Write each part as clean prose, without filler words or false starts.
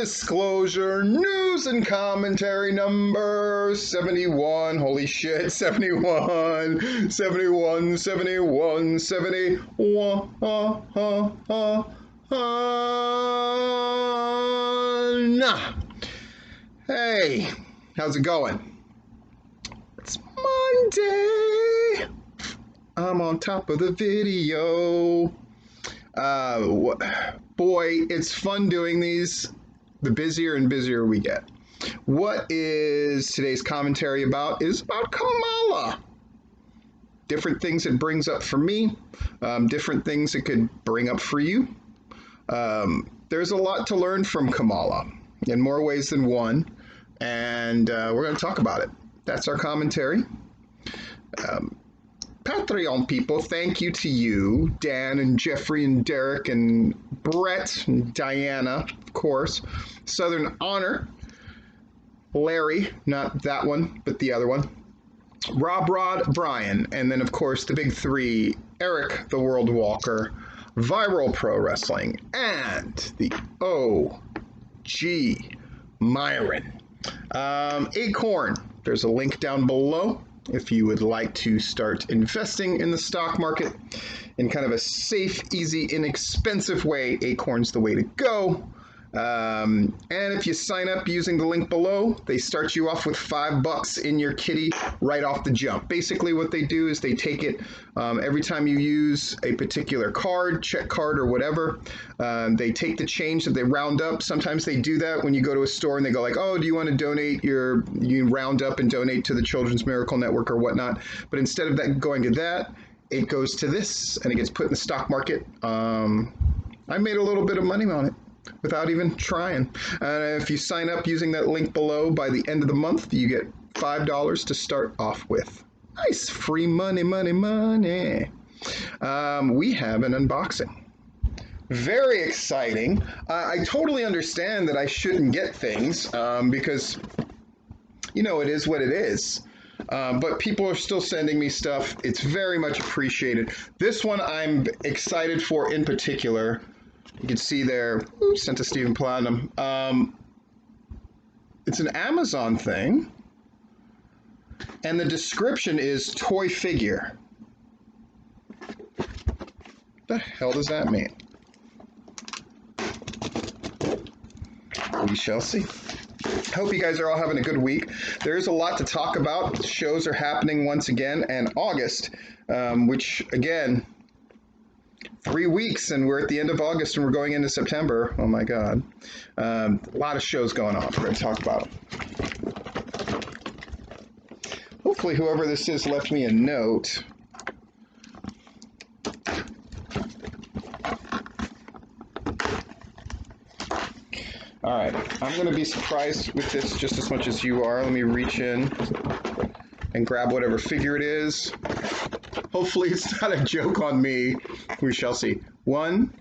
disclosure, news and commentary number 71. Holy shit, 71, 71, 71, 71. Hey, how's it going? It's Monday. I'm on top of the video. Boy, it's fun doing these. The busier and busier we get. What is today's commentary about? Is about Kamala. Different things it brings up for me. Different things it could bring up for you. There's a lot to learn from Kamala in more ways than one. And we're going to talk about it. That's our commentary. Patreon people, thank you to you, Dan and Jeffrey and Derek and Brett and Diana, of course. Southern Honor, Larry, not that one, but the other one. Rob Rod, Brian, and then of course the big three, Eric the World Walker, Viral Pro Wrestling, and the OG Myron. Acorn, there's a link down below. If you would like to start investing in the stock market in kind of a safe, easy, inexpensive way, Acorn's the way to go. And if you sign up using the link below, they start you off with $5 in your kitty right off the jump. Basically what they do is they take it every time you use a particular card, check card or whatever. They take the change that they round up. Sometimes they do that when you go to a store and they go like, oh, do you want to donate you round up and donate to the Children's Miracle Network or whatnot. But instead of that going to that, it goes to this and it gets put in the stock market. I made a little bit of money on it without even trying. If you sign up using that link below, by the end of the month, you get $5 to start off with. Nice free money, money, money. We have an unboxing. Very exciting. I totally understand that I shouldn't get things because, you know, it is what it is. But people are still sending me stuff. It's very much appreciated. This one I'm excited for in particular. You can see there, sent to Stephen Platinum. It's an Amazon thing. And the description is toy figure. What the hell does that mean? We shall see. Hope you guys are all having a good week. There's a lot to talk about. Shows are happening once again. And August, which again, 3 weeks and we're at the end of August and we're going into September. Oh my God. A lot of shows going on. We're going to talk about them. Hopefully whoever this is left me a note. All right. I'm going to be surprised with this just as much as you are. Let me reach in and grab whatever figure it is. Hopefully it's not a joke on me. We shall see. 1,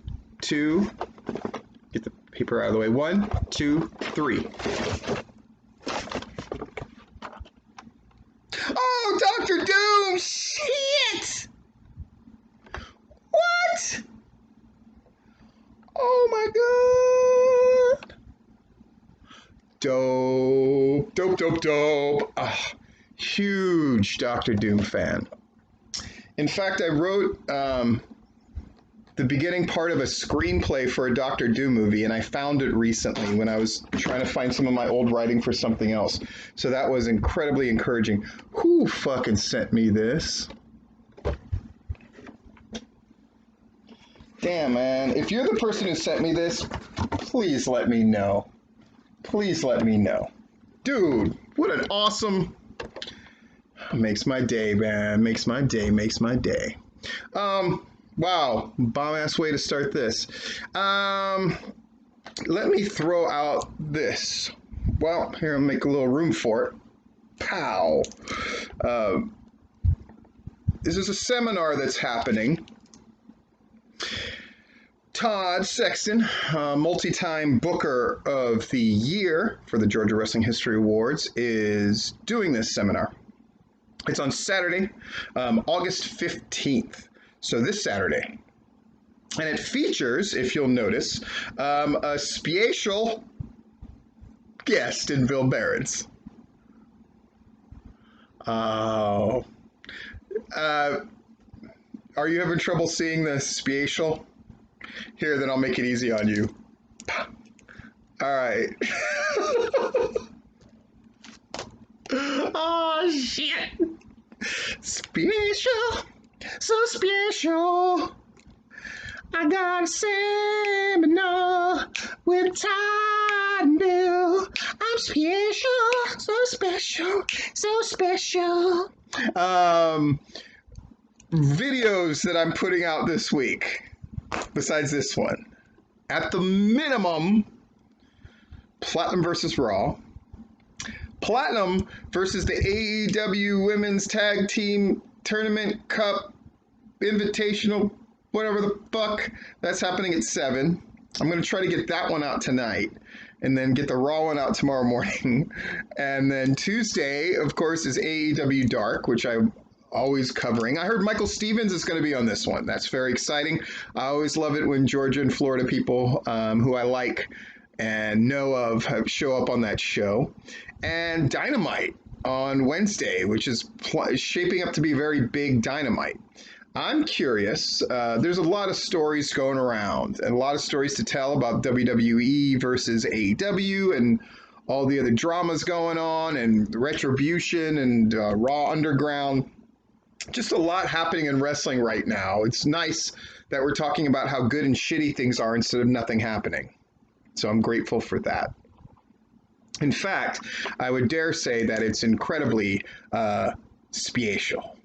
2, get the paper out of the way. 1, 2, 3. Oh, Dr. Doom! Shit! What? Oh my God! Dope, dope, dope, dope. Huge Dr. Doom fan. In fact, I wrote the beginning part of a screenplay for a Dr. Doom movie, and I found it recently when I was trying to find some of my old writing for something else. So that was incredibly encouraging. Who fucking sent me this? Damn, man. If you're the person who sent me this, please let me know. Please let me know. Dude, what an awesome... Makes my day, man. Makes my day, makes my day. Wow, bomb-ass way to start this. Let me throw out this. Well, here, I'll make a little room for it. Pow. This is a seminar that's happening. Todd Sexton, multi-time booker of the year for the Georgia Wrestling History Awards, is doing this seminar. It's on Saturday, August 15th. So this Saturday. And it features, if you'll notice, a speacial guest in Bill Barron's. Oh. Are you having trouble seeing the speacial? Here, then I'll make it easy on you. All right. Oh, shit. Special. So special. I got a seminar with Todd and Bill. I'm special. So special. So special. Videos that I'm putting out this week, besides this one. At the minimum, Platinum versus Raw. Platinum versus the AEW Women's Tag Team Tournament Cup Invitational, whatever the fuck. That's happening at 7. I'm going to try to get that one out tonight and then get the Raw one out tomorrow morning. And then Tuesday, of course, is AEW Dark, which I'm always covering. I heard Michael Stevens is going to be on this one. That's very exciting. I always love it when Georgia and Florida people who I like and know of show up on that show. And Dynamite on Wednesday, which is shaping up to be a very big Dynamite. I'm curious. There's a lot of stories going around and a lot of stories to tell about WWE versus AEW and all the other dramas going on and Retribution and Raw Underground. Just a lot happening in wrestling right now. It's nice that we're talking about how good and shitty things are instead of nothing happening. So I'm grateful for that. In fact, I would dare say that it's incredibly speacial.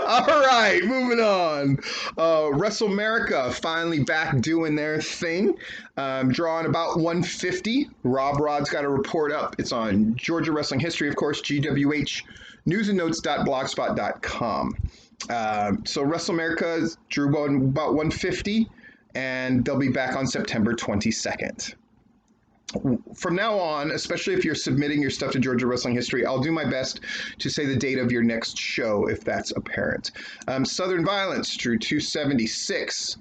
All right, moving on. WrestleMerica finally back doing their thing. Drawing about 150. Rob Rod's got a report up. It's on Georgia Wrestling History, of course, GWH newsandnotes.blogspot.com. So WrestleMerica drew about 150, and they'll be back on September 22nd. From now on, especially if you're submitting your stuff to Georgia Wrestling History, I'll do my best to say the date of your next show if that's apparent. Southern Violence drew 276.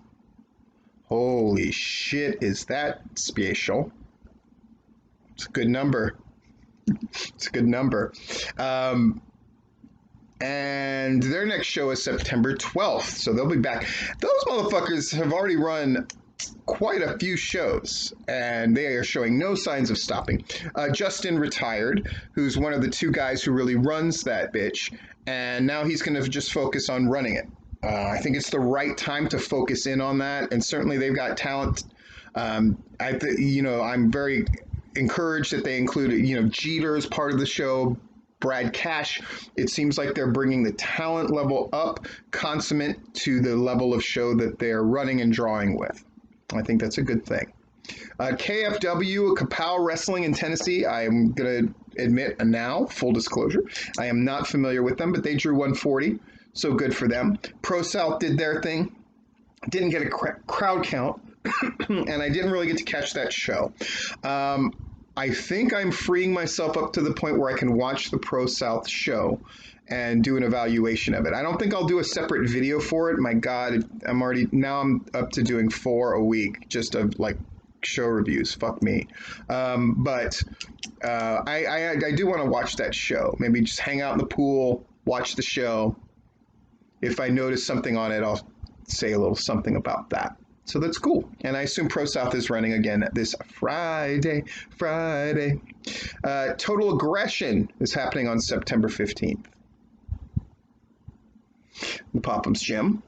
Holy shit, is that special? It's a good number. It's a good number. And their next show is September 12th, so they'll be back. Those motherfuckers have already run quite a few shows, and they are showing no signs of stopping. Justin retired, who's one of the two guys who really runs that bitch, and now he's going to just focus on running it. I think it's the right time to focus in on that, and certainly they've got talent. I'm very encouraged that they included, Jeter as part of the show, Brad Cash. It seems like they're bringing the talent level up, consummate to the level of show that they're running and drawing with. I think that's a good thing. KFW, Kapow Wrestling in Tennessee. I am going to admit now, full disclosure, I am not familiar with them, but they drew 140, so good for them. Pro South did their thing. Didn't get a crowd count, and I didn't really get to catch that show. I think I'm freeing myself up to the point where I can watch the Pro South show and do an evaluation of it. I don't think I'll do a separate video for it. My God, I'm up to doing 4 a week just of like show reviews. Fuck me. But I do want to watch that show. Maybe just hang out in the pool, watch the show. If I notice something on it, I'll say a little something about that. So that's cool. And I assume Pro South is running again this Friday. Total Aggression is happening on September 15th. The Popham's Gym.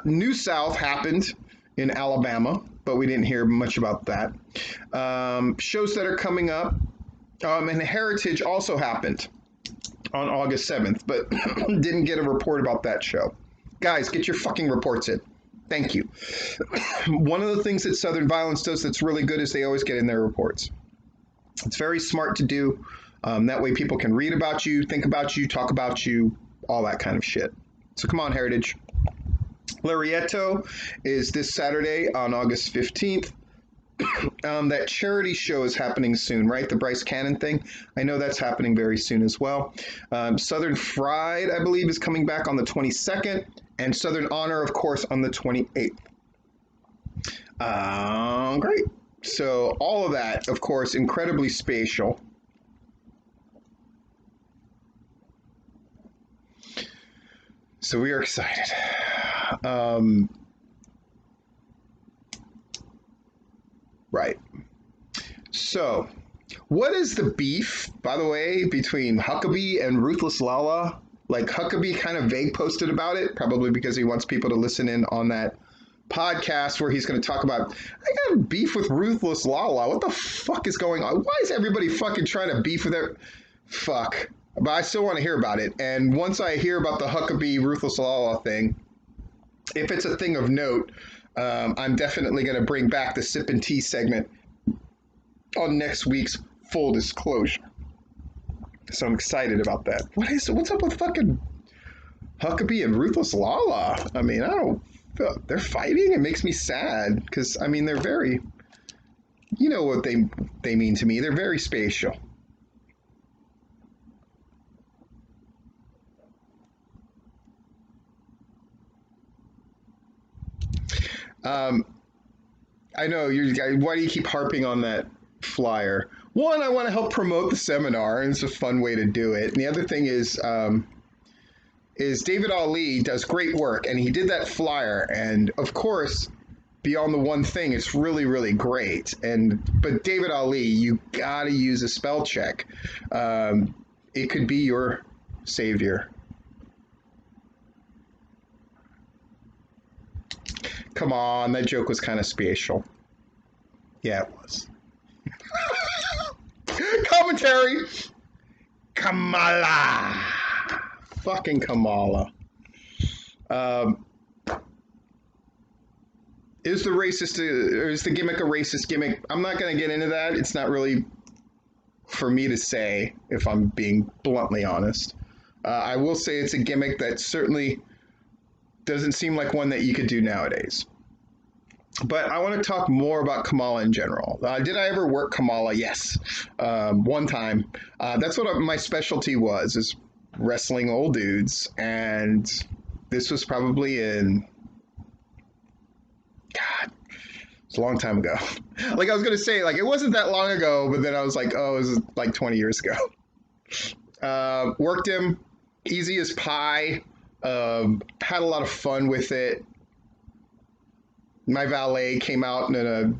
New South happened in Alabama, but we didn't hear much about that. Shows that are coming up. And Heritage also happened on August 7th, but didn't get a report about that show. Guys, get your fucking reports in. Thank you. One of the things that Southern Violence does that's really good is they always get in their reports. It's very smart to do. That way people can read about you, think about you, talk about you, all that kind of shit. So come on, Heritage. Larietto is this Saturday on August 15th. That charity show is happening soon, right? The Bryce Cannon thing. I know that's happening very soon as well. Southern Fried, I believe, is coming back on the 22nd. And Southern Honor, of course, on the 28th. Great. So all of that, of course, incredibly spatial. So we are excited. Right. So, what is the beef, by the way, between Huckabee and Ruthless Lala? Like, Huckabee kind of vague posted about it, probably because he wants people to listen in on that podcast where he's going to talk about, I got beef with Ruthless Lala. What the fuck is going on? Why is everybody fucking trying to beef with it? Fuck. But I still want to hear about it. And once I hear about the Huckabee Ruthless Lala thing, if it's a thing of note, I'm definitely going to bring back the Sip and Tea segment on next week's Full Disclosure. So I'm excited about that. What's up with fucking Huckabee and Ruthless Lala? I mean, I don't feel they're fighting. It makes me sad because I mean they're very, you know what they mean to me. They're very spatial. I know you guys. Why do you keep harping on that flyer? One, I want to help promote the seminar, and it's a fun way to do it. And the other thing is David Ali does great work, and he did that flyer. And of course, beyond the one thing, it's really, really great. But David Ali, you gotta use a spell check. It could be your savior. Come on, that joke was kind of spatial. Yeah, it was. Commentary. Kamala. Fucking Kamala. Is the racist, or is the gimmick a racist gimmick? I'm not going to get into that. It's not really for me to say, if I'm being bluntly honest. I will say it's a gimmick that certainly doesn't seem like one that you could do nowadays. But I want to talk more about Kamala in general. Did I ever work Kamala? Yes. One time. That's what my specialty was, is wrestling old dudes. And this was probably in, God, it's a long time ago. Like I was going to say, like it wasn't that long ago, but then I was like, oh, it was like 20 years ago. Worked him, easy as pie. Had a lot of fun with it. My valet came out in a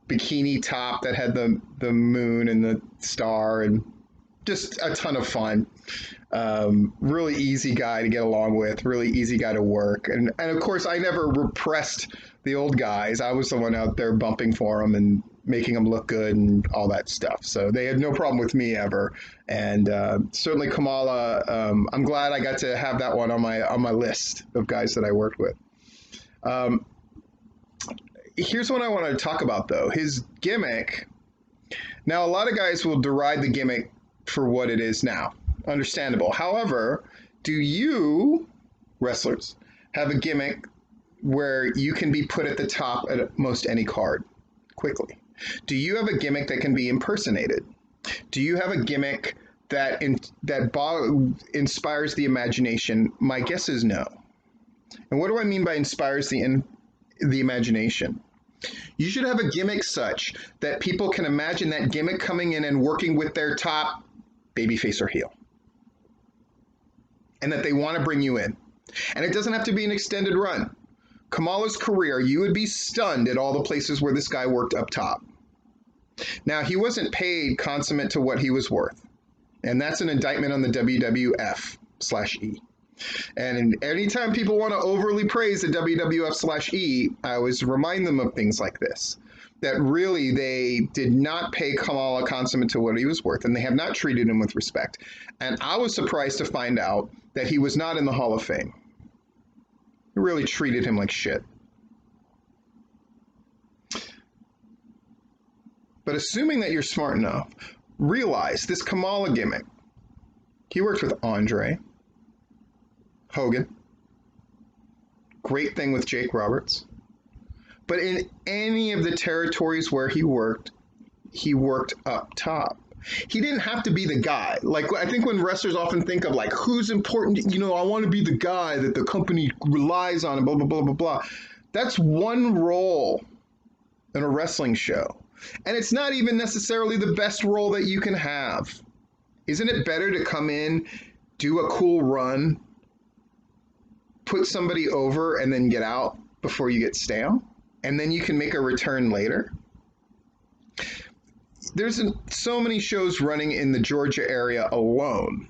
bikini top that had the moon and the star, and just a ton of fun. Really easy guy to get along with, really easy guy to work. And of course, I never repressed the old guys. I was the one out there bumping for them and making them look good and all that stuff. So they had no problem with me ever. And certainly Kamala, I'm glad I got to have that one on my list of guys that I worked with. Here's what I want to talk about, though. His gimmick. Now, a lot of guys will deride the gimmick for what it is now. Understandable. However, do you, wrestlers, have a gimmick where you can be put at the top at most any card quickly? Do you have a gimmick that can be impersonated? Do you have a gimmick that inspires the imagination? My guess is no. And what do I mean by inspires the imagination? You should have a gimmick such that people can imagine that gimmick coming in and working with their top babyface or heel, and that they want to bring you in. And it doesn't have to be an extended run. Kamala's career, you would be stunned at all the places where this guy worked up top. Now, he wasn't paid consummate to what he was worth, and that's an indictment on the WWF/E. And anytime people want to overly praise the WWF/E, I always remind them of things like this, that really they did not pay Kamala consummate to what he was worth, and they have not treated him with respect. And I was surprised to find out that he was not in the Hall of Fame. They really treated him like shit. But assuming that you're smart enough, realize this Kamala gimmick, he worked with Andre, Hogan, great thing with Jake Roberts. But in any of the territories where he worked up top. He didn't have to be the guy. Like, I think when wrestlers often think of like, who's important, I want to be the guy that the company relies on and blah, blah, blah, blah, blah. That's one role in a wrestling show. And it's not even necessarily the best role that you can have. Isn't it better to come in, do a cool run, put somebody over, and then get out before you get stale? And then you can make a return later? There's so many shows running in the Georgia area alone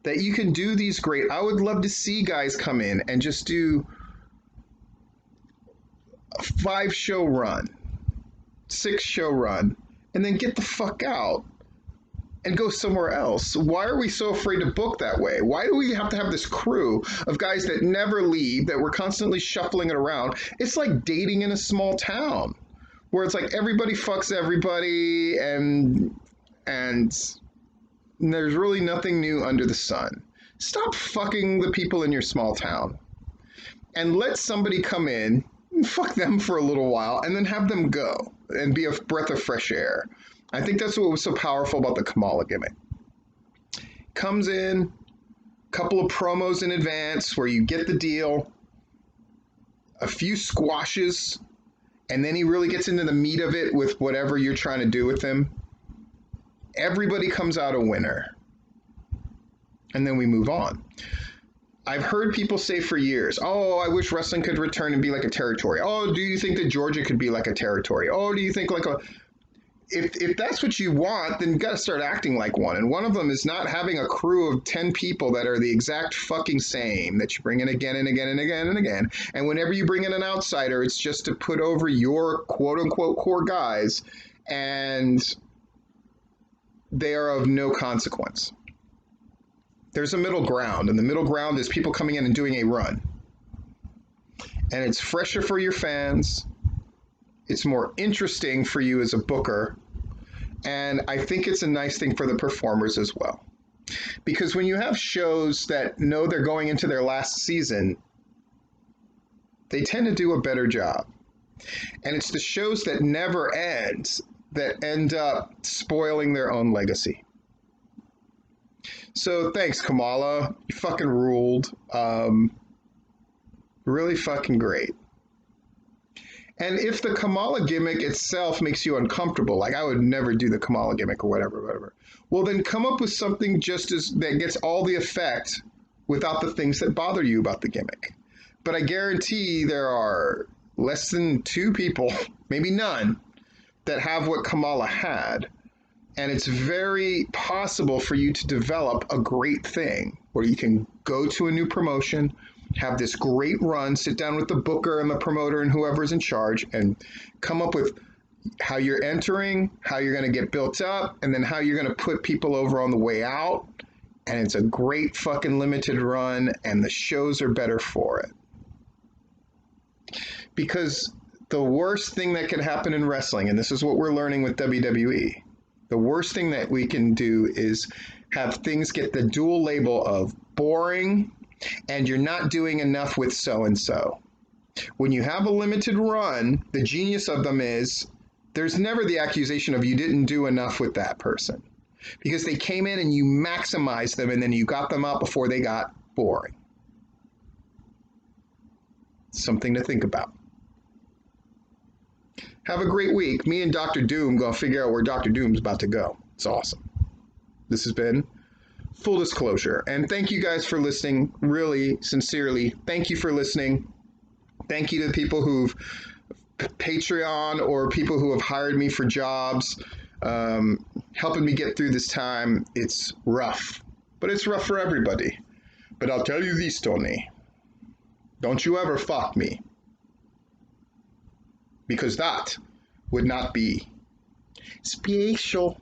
that you can do these great. I would love to see guys come in and just do a 5-show run, 6-show run, and then get the fuck out and go somewhere else. Why are we so afraid to book that way? Why do we have to have this crew of guys that never leave, that we're constantly shuffling it around? It's like dating in a small town, where it's like everybody fucks everybody and there's really nothing new under the sun. Stop fucking the people in your small town and let somebody come in and fuck them for a little while and then have them go and be a breath of fresh air. I think that's what was so powerful about the Kamala gimmick. Comes in, couple of promos in advance where you get the deal, a few squashes, and then he really gets into the meat of it with whatever you're trying to do with him. Everybody comes out a winner. And then we move on. I've heard people say for years, oh, I wish wrestling could return and be like a territory. Oh, do you think that Georgia could be like a territory? Oh, do you think like a... If that's what you want, then you got to start acting like one. And one of them is not having a crew of 10 people that are the exact fucking same, that you bring in again and again and again and again. And whenever you bring in an outsider, it's just to put over your quote-unquote core guys, and they are of no consequence. There's a middle ground, and the middle ground is people coming in and doing a run. And it's fresher for your fans. It's more interesting for you as a booker. And I think it's a nice thing for the performers as well. Because when you have shows that know they're going into their last season, they tend to do a better job. And it's the shows that never end that end up spoiling their own legacy. So thanks, Kamala. You fucking ruled. Really fucking great. And if the Kamala gimmick itself makes you uncomfortable, like I would never do the Kamala gimmick or whatever, well then come up with something just as that gets all the effect without the things that bother you about the gimmick. But I guarantee there are less than 2 people, maybe none, that have what Kamala had. And it's very possible for you to develop a great thing where you can go to a new promotion, have this great run, sit down with the booker and the promoter and whoever's in charge, and come up with how you're entering, how you're going to get built up, and then how you're going to put people over on the way out. And it's a great fucking limited run, and the shows are better for it. Because the worst thing that can happen in wrestling, and this is what we're learning with WWE, the worst thing that we can do is have things get the dual label of boring and you're not doing enough with so-and-so. When you have a limited run, the genius of them is there's never the accusation of you didn't do enough with that person, because they came in and you maximized them and then you got them out before they got boring. Something to think about. Have a great week. Me and Dr. Doom gonna figure out where Dr. Doom's about to go. It's awesome. This has been Full Disclosure. And thank you guys for listening. Really, sincerely, thank you for listening. Thank you to the people who've Patreon or people who have hired me for jobs, helping me get through this time. It's rough, but it's rough for everybody. But I'll tell you this, Tony. Don't you ever fuck me. Because that would not be special.